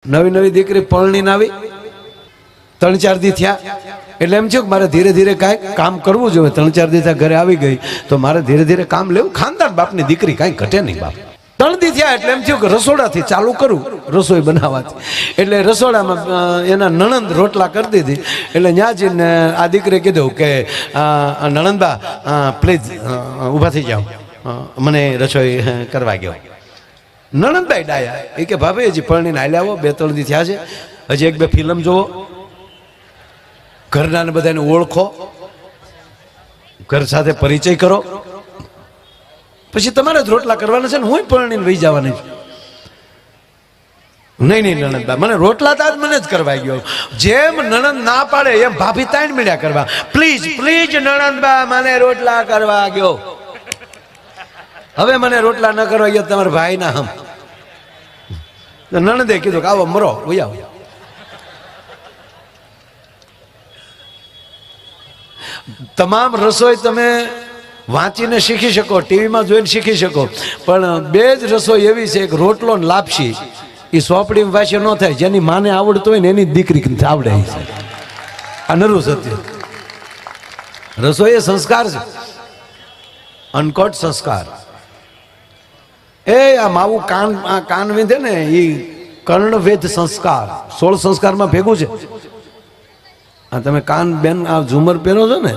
નવી નવી દીકરી પરણીને આવી 3-4 દી થયા એટલે એમ થયું કે મારે ધીરે ધીરે કાંઈક કામ કરવું જોઈએ। 3-4 દી થયા ઘરે આવી ગઈ તો મારે ધીરે ધીરે કામ લેવું। ખાનદાન બાપની દીકરી કાંઈ ઘટે નહીં બાપ। 3 દી થયા એટલે એમ થયું કે રસોડાથી ચાલુ કરું રસોઈ બનાવવાથી। એટલે રસોડામાં એના નણંદ રોટલા કરી દીધી એટલે ત્યાં જઈને આ દીકરીએ કીધું કે નણંદબા પ્લીઝ ઊભા થઈ જાઓ, મને રસોઈ કરવા ગયો। નણંદભાઈ ડાયા એ કે ભાભી હજી પરણીને હાલ્યા આવો, 2-3 દી થયા છે, હજી 1-2 ફિલ્મ જોવો, ઘરના બધાને ઓળખો, ઘર સાથે પરિચય કરો, પછી તમારે જ રોટલા કરવાના છે ને હું પરણીને વહી જવાની છું। નહીં નહીં નણંદબા મને રોટલા તાજ મને જ કરવા ગયો। જેમ નણંદ ના પાડે એમ ભાભી તાણ મળ્યા કરવા, પ્લીઝ પ્લીઝ નણંદબા મને રોટલા કરવા ગયો। હવે મને રોટલા ન કરવા ગયો તમારા ભાઈ ના હમ નણંદે કીધું કે આવો મરો વહી આવો। તમામ રસોઈ તમે વાંચીને શીખી શકો, ટીવીમાં જોઈને શીખી શકો, પણ 2 જ રસોઈ એવી છે કે રોટલો ને લાપસી એ સોપડી પાસે ન થાય। જેની માને આવડતું હોય ને એની દીકરી આવડે છે। આ નરું સત્ય। રસોઈ એ સંસ્કાર છે, અનકોટ સંસ્કાર। એ આ માવું કાન વિંધે ને એ કર્ણવેદ સંસ્કાર 16 સંસ્કારમાં ભેગું છે। આ તમે કાન બેન આ ઝુમર પહેરો છો ને,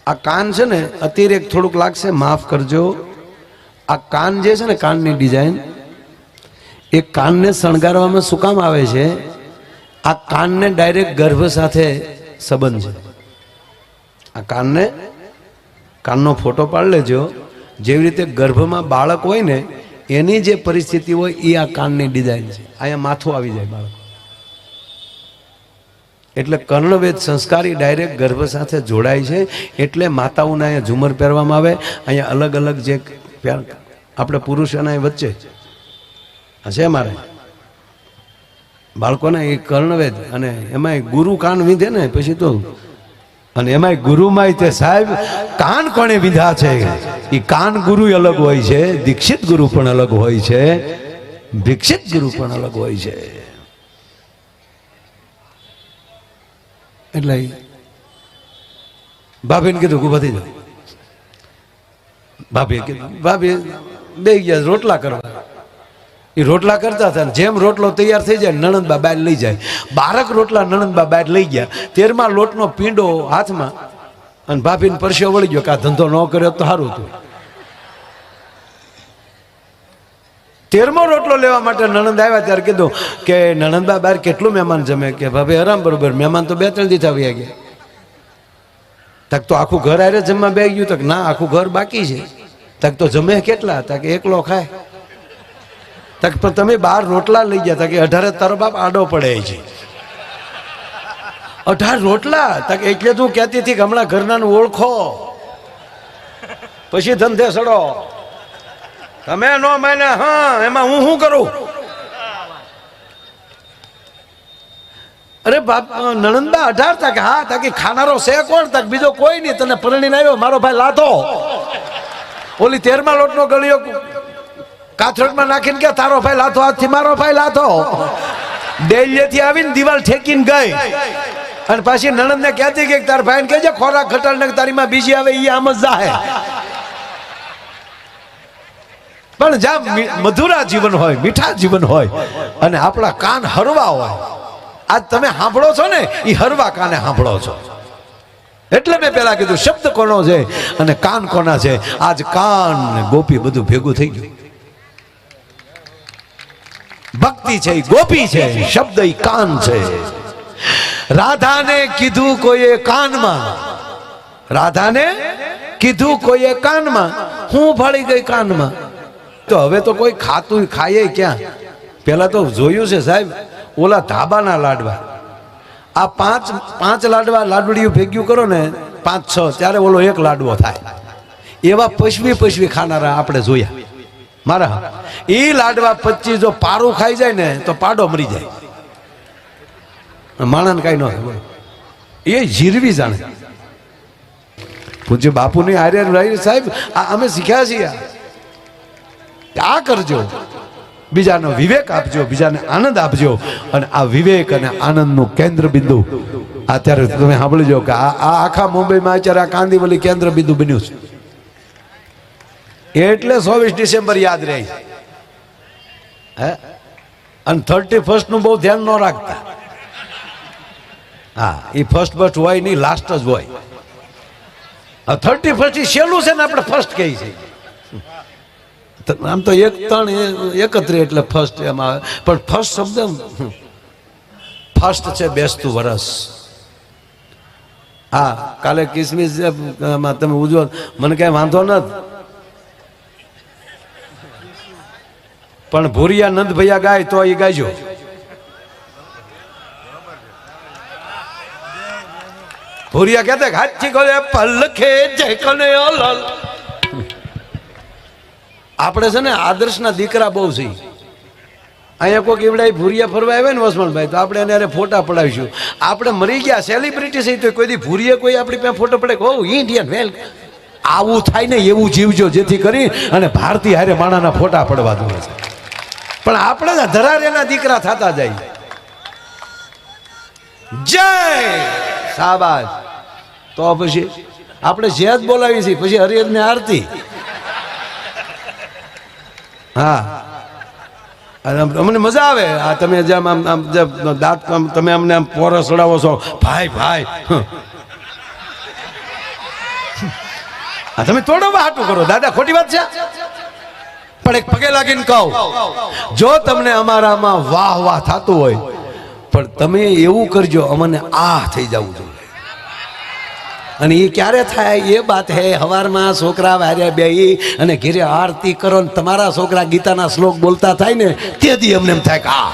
આ કાન છે ને અતિરેક થોડુંક લાગશે, માફ કરજો। આ કાન જે છે ને કાનની ડિઝાઇન એ કાનને શણગારવામાં શું કામ આવે છે? આ કાનને ડાયરેક્ટ ગર્ભ સાથે સંબંધ છે। આ કાનનો ફોટો પાડી લેજો। જેવી રીતે ગર્ભમાં બાળક હોય ને એની જે પરિસ્થિતિ હોય એ આ કાનની ડિઝાઇન છે। અહીંયા માથું આવી જાય બાળક, એટલે કર્ણવેદ સંસ્કારી ડાયરેક્ટ ગર્ભ સાથે જોડાય છે। એટલે માતાઓને અહીંયા ઝુમર પહેરવામાં આવે। અહીંયા અલગ અલગ જે આપણે પુરુષોના વચ્ચે છે મારે બાળકોને એ કર્ણવેદ, અને એમાંય ગુરુ કાન વિંધે ને પછી તો, અને એમાંય ગુરુમાં તે સાહેબ કાન કોણે વિંધા છે એ કાન ગુરુ અલગ હોય છે, દીક્ષિત ગુરુ પણ અલગ હોય છે, ભિક્ષિત ગુરુ પણ અલગ હોય છે। એટલે ભાભીને કીધું ઉભા થઈ જાઓ। ભાભીએ કીધું, ભાભી બે ગયા રોટલા કરવા। એ રોટલા કરતા હતા, જેમ રોટલો તૈયાર થઈ જાય નણંદબા બહાર લઈ જાય। 12 રોટલા નણંદબા બહાર લઈ ગયા, 13મા લોટનો પીંડો હાથમાં, અને ભાભીને પરસ્યો વળી ગયો કે આ ધંધો ન કર્યો તો સારું હતું। 13મો રોટલો લેવા માટે નણંદ આવ્યા ત્યારે કીધું કે નણંદબા બહાર કેટલું મહેમાન જમે? કે ભાભી આરામ બરોબર, મહેમાન તો 2-3 દી થયા ગયા। તક તો આખું ઘર આરે જમવા બે ગયું? તક ના, આખું ઘર બાકી છે। તક તો જમે કેટલા? તક એકલો ખાય। તક પણ તમે 12 રોટલા લઈ ગયા? તક 18 તારો બાપ આડો પડે છે। 18 રોટલા? તક એટલે તું કહેતી હતી કે હમણાં ઘરના ઓળખો પછી ધંધે સડો। તમે નો માને? હા, એમાં હું શું કરું? અરે બાપ નણંદબા 18 તક? હા તાકી ખાનારો છે કોણ? તક બીજો કોઈ નહીં, તને પરણીને આવ્યો મારો ભાઈ લાધો। ઓલી 13મા લોટનો ગળિયો કાથરોટમાં નાખીને કે તારો ભાઈ લાથો, આજથી મારો ભાઈ લાથો। ડેલીએથી આવીને દિવાલ ઠેકીને ગઈ, અને પાછી નણંદને કહેતી કે તાર ભાઈને કહેજે ખોરાક ઘટાડ ને તારી માં બીજી આવે એ આમ જ જાહે। પણ જ્યાં મધુરા જીવન હોય, મીઠા જીવન હોય, અને આપણા કાન હરવા હોય, આજ તમે સાંભળો છો ને એ હરવા કાને સાંભળો છો। એટલે મેં પેલા કીધું શબ્દ કોનો છે અને કાન કોના છે? આજ કાન ને ગોપી બધું ભેગું થઈ ગયું। ભક્તિ છે એ ગોપી છે, શબ્દ એ કાન છે। રાધાને કીધું કોઈએ કાનમાં, રાધાને કીધું કોઈએ કાનમાં, હું ભળી ગઈ કાનમાં। તો હવે તો કોઈ ખાતું ખાય ક્યાં? પેલા તો જોયું છે સાહેબ, ઓલા ધાબાના લાડવા, આ 5 લાડવા લાડવડીયું ભેગ્યું કરો ને 5-6 ત્યારે ઓલો 1 લાડવો થાય। એવા પશવી ખાનારા આપણે જોયા મારા। એ લાડવા 25 જો પારું ખાઈ જાય ને તો પાડો મરી જાય, માણસ કઈ ન થાય, એ જીરવી જાણે। પૂજ્ય બાપુની આર્ય સાહેબ અમે શીખ્યા છીએ, આ કરજો। બીજાનો વિવેક આપજો, બીજાને આનંદ આપજો. અને આ વિવેક અને આનંદનું કેન્દ્ર બિંદુ અત્યારે તમે સાંભળજો કે આ આખા મુંબઈમાં અત્યારે આ કાંદીવલી કેન્દ્ર બિંદુ બન્યું છે. એટલે 24 ડિસેમ્બર યાદ રહે. હે અને 31 નું બહુ ધ્યાન ન રાખતા. હા, એ ફર્સ્ટ હોય નહીં, લાસ્ટ જ હોય. 31 છેલ્લું છે ને, આપણે ફર્સ્ટ કહી છે. આમ તો 1-3-31 એટલે ફર્સ્ટ એમ આવે, પણ ફર્સ્ટ શબ્દ ફર્સ્ટ છે બેસતું વરસ. હા, કાલે કિસમિસ તમે ઉજવો, મને કઈ વાંધો નથી, પણ ભૂરિયા નંદ ભૈયા ગાય તો એ ગાયજો. ભૂરિયા કહેતા હાથી ખોલે પલખે જય કને અલલ. આપણે છે ને આદર્શના દીકરા બહુ છે. અહીંયા કોઈક એવડા ભૂરિયા ફરવા આવે ને વસમણભાઈ, તો આપણે એને ફોટા પડાવીશું. આપણે મરી ગયા સેલિબ્રિટી છે તો કોઈ દી ભૂરિયે કોઈ આપણી પાસે ફોટો પડે, ઓ ઇન્ડિયન વેલ. આવું થાય ને એવું જીવજો, જેથી કરી અને ભારતીય હારે માણાના ફોટા પડવા દો છે. પણ આપણે ધરારેના દીકરા થતા જાય. જય શાબાશ. તો પછી આપણે જેદ બોલાવી છે, પછી હરિયદ ને આરતી. હા, અમને મજા આવે. આ તમે જેમ આમ દાંત તમે અમને આમ પોરસ ચડાવો છો, ભાઈ ભાઈ. તમે તોડો હાટું કરો દાદા, ખોટી વાત છે. પણ એક પગે લાગીને કહું, જો તમને અમારામાં વાહ વાહ થતું હોય, પણ તમે એવું કરજો અમને આ થઈ જવું જોઈએ. અને એ ક્યારે થાય એ વાત હે, હવારમાં છોકરા વાર્યા બે અને ઘેરે આરતી કરો ને તમારા છોકરા ગીતાના શ્લોક બોલતા થાય ને, તેથી અમને એમ થાય કે આ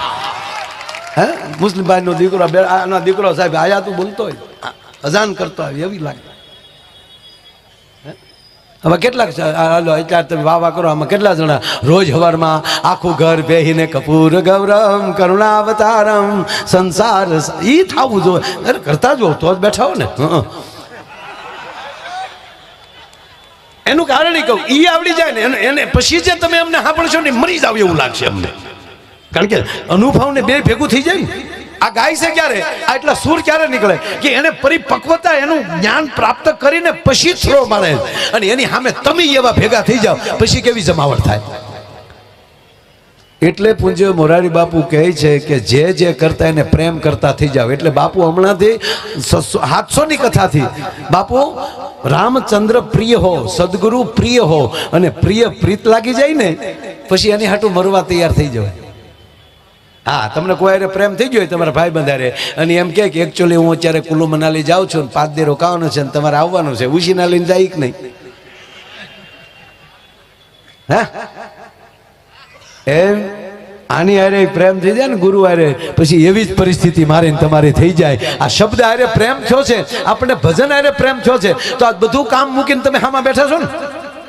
હે મુસ્લિમ ભાઈ નો દીકરો, આનો દીકરો સાહેબ આયાતું બોલતો હોય, અજાન કરતો હોય એવી લાગે. હવે કેટલાક અત્યારે તમે વાહ વાહ કરો, આમાં કેટલા જણા રોજ હવારમાં આખું ઘર બેહીને કપૂર ગૌરમ કરુણાવતારમ સંસાર ઈ થવું જોઈએ. અરે કરતા જો તો જ બેઠા હો ને. એનું કારણ કહું, ઈ આવડી જાય ને એને પછી જે તમે અમને સાંભળશો ને મરી જાવ એવું લાગશે અમને. કારણ કે અનુભવ ને બે ભેગું થઈ જાય ને. આ ગાય છે ક્યારે, આ એટલા સૂર ક્યારે નીકળે કે એને પરિપક્વતા, એનું જ્ઞાન પ્રાપ્ત કરીને પછી થ્રો મારે, અને એની સામે તમે એવા ભેગા થઈ જાવ પછી કેવી જમાવટ થાય. એટલે પૂજ્ય મોરારી બાપુ કહે છે કે જે કરતા એને પ્રેમ કરતા થઈ જાવ. એટલે બાપુ હમણાંથી 700ની કથાથી બાપુ રામચંદ્ર પ્રિય હો, સદગુરુ પ્રિય હો, અને પ્રિય પ્રીત લાગી જાય ને પછી એની હાટું મરવા તૈયાર થઈ જવાય. હા, તમને કોઈ પ્રેમ થઈ ગયો તમારા ભાઈ બંધારે, અને એમ કે એકચ્યુઅલી હું અત્યારે કુલ્લુ મનાલી જાઉં છું, 5 દી રોકાવાનું છે, તમારે આવવાનું છે, ઉશીના લઈને જાય કે નહીં? હા, એમ આની હારે પ્રેમ થઈ જાય ને ગુરુ હારે, પછી એવી જ પરિસ્થિતિ મારે તમારી થઈ જાય. આ શબ્દ હારે પ્રેમ થયો છે, આપણે ભજન હારે પ્રેમ થયો છે, તો આ બધું કામ મૂકીને તમે હામાં બેઠા છો ને,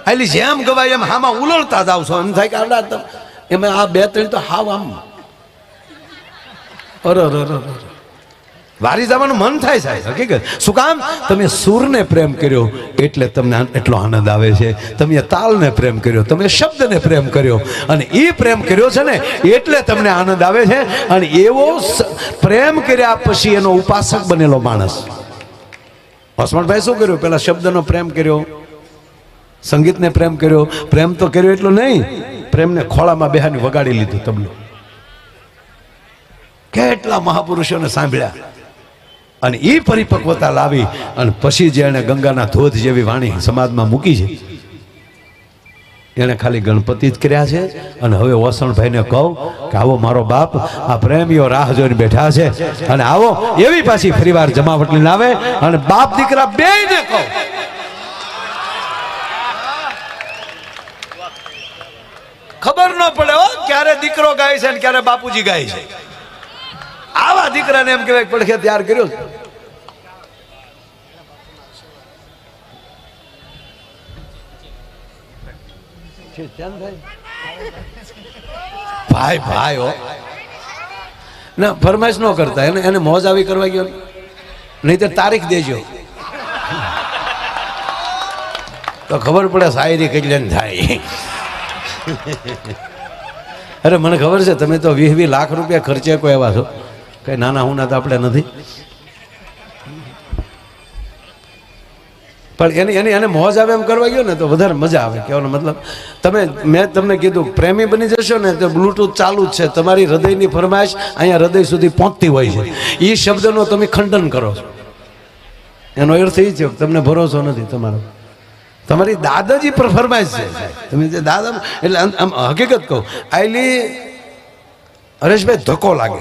આટલી જેમ ગવાય એમ હામાં ઉલળતા જાવ છો. એમ થાય કે આવડા એમાં આ 2-3 તો હાવ આમ વારી જવાનું મન થાય સાહેબ. હકીકત શું કામ? તમે સૂરને પ્રેમ કર્યો એટલે તમને એટલો આનંદ આવે છે. તમે તાલને પ્રેમ કર્યો, તમે શબ્દને પ્રેમ કર્યો, અને એ પ્રેમ કર્યો છે ને એટલે તમને આનંદ આવે છે. અને એવો પ્રેમ કર્યા પછી એનો ઉપાસક બનેલો માણસ. હસમણભાઈ શું કર્યું? પેલા શબ્દનો પ્રેમ કર્યો, સંગીતને પ્રેમ કર્યો. પ્રેમ તો કર્યો એટલો નહીં, પ્રેમને ખોળામાં બેહાની વગાડી લીધું તબલું. કેટલા મહાપુરુષોને સાંભળ્યા, અને એ પરિપક્વતા લાવી અને પછી જે એને ગંગાના ધોધ જેવી વાણી સમાજમાં મૂકી છે, એને ખાલી ગણપતિ જ કર્યા છે. અને હવે વસણભાઈને કહું કે આવો મારો બાપ, આ પ્રેમીઓ રાહ જોઈને બેઠા છે, અને આવો એવી પાછી ફરીવાર જમાવટ લઈને આવે, અને બાપ દીકરા બેયને કહું ખબર ન પડે હો ક્યારે દીકરો ગાય છે અને ક્યારે બાપુજી ગાય છે. આવા દીકરાને એમ કહેવાય પડખે તૈયાર કર્યો. ભાઈ ભાઈ હો ના, ફરમાઈશ ન કરતા, એને મોજ આવી કરવા ગયો, નહીં તો તારીખ દેજો તો ખબર પડે શાયરી કેટલી થાય. અરે મને ખબર છે તમે તો 20 લાખ રૂપિયા ખર્ચે કોઈ એવા છો, કઈ નાના હુના તો આપણે નથી. પણ એને મોજ આવે એમ કરવા ગયો ને તો વધારે મજા આવે. કહેવાનો મતલબ મેં તમને કીધું પ્રેમી બની જશો ને તો બ્લૂટૂથ ચાલુ જ છે, તમારી હૃદયની ફરમાઈશ અહીંયા હૃદય સુધી પહોંચતી હોય છે. એ શબ્દનો તમે ખંડન કરો છો, એનો અર્થ એ છે તમને ભરોસો નથી તમારો. તમારી દાદાજી પર ફરમાઈશ છે. તમે જે દાદા એટલે આમ હકીકત કહું, આયલી હરેશભાઈ ધક્કો લાગે,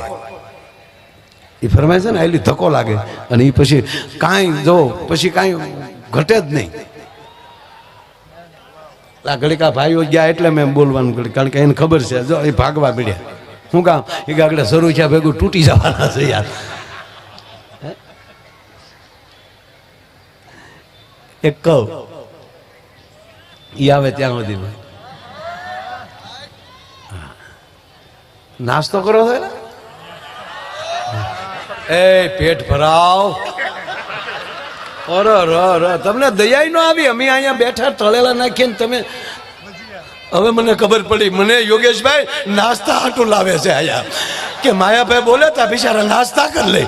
એ ફરમાય છે ને આયલી ધક્કો લાગે અને એ પછી કાંઈ જો પછી કાંઈ ઘટે જ નહીં. આ ઘડીકા ભાઈઓ ગયા એટલે મેં બોલવાનું કર્યું, કારણ કે એને ખબર છે જો એ ભાગવા મળ્યા. શું કામ એ આગળ શરૂ થયા ભેગું તૂટી જવાના છે યાર. એક કહું ઈ આવે ત્યાં સુધી નાસ્તો કરો છો ને, એ પેટ ભરાવ. તમને દયા ન આવી. અમે અહીંયા બેઠા તળેલા નાખીને તમે હવે મને ખબર પડી. મને યોગેશભાઈ નાસ્તા હાટું લાવે છે અહીંયા કે માયાભાઈ બોલે તા બિચારા નાસ્તા કરી લે.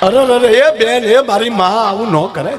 અરે એ બેન એ મારી માં આવું ન કરે.